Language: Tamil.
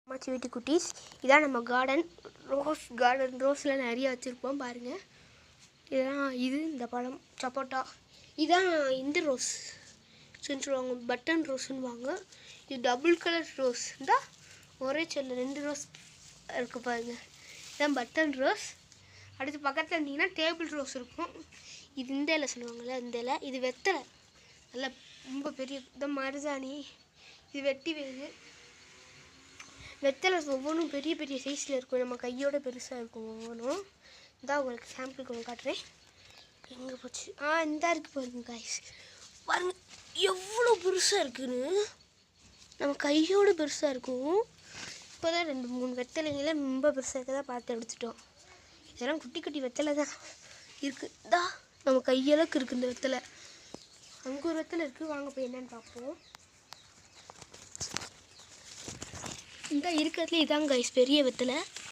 மாச்சி வீட்டு குட்டீஸ், இதான் நம்ம கார்டன். ரோஸ்லாம் நிறைய வச்சுருப்போம் பாருங்கள். இது இந்த பழம் சப்போட்டா. இதான் இந்த ரோஸ் சொல்லுவாங்க, பட்டன் ரோஸ்ன்னுவாங்க. இது டபுள் கலர் ரோஸ். இந்த ஒரே செல்ல 2 ரோஸ் இருக்குது பாருங்கள். இதான் பட்டன் ரோஸ். அடுத்து பக்கத்தில் இருந்தீங்கன்னா டேபிள் ரோஸ் இருக்கும். இது இந்த இலை சொல்லுவாங்கள்ல, இந்த இலை. இது வெத்தலை, நல்லா ரொம்ப பெரிய. இந்த மருதாணி, இது வெட்டி வேறு. வெத்தலை ஒவ்வொன்றும் பெரிய பெரிய சைஸில் இருக்கும், நம்ம கையோட பெருசாக இருக்கும் ஒவ்வொன்றும். இதான் உங்களுக்கு சாம்பிளுக்கு ஒன்று காட்டுறேன். எங்கே போச்சு? இந்த இருக்குது பாருங்க காய்ஸ். பாருங்க எவ்வளோ பெருசாக இருக்குன்னு. நம்ம கையோட பெருசாக இருக்கும். இப்போ தான் 2-3 வெத்தலைங்கள ரொம்ப பெருசாக இருக்க தான் பார்த்து எடுத்துட்டோம். இதெல்லாம் குட்டி குட்டி வெத்தலை தான் இருக்குது. நம்ம கையளவுக்கு இருக்குது இந்த வெத்தலை. அங்கே ஒரு வெத்தலை இருக்குது, வாங்க போய் என்னன்னு பார்ப்போம். இந்த இருக்கிறதுல இதாங்க காய்ஸ் பெரிய வெத்தலை.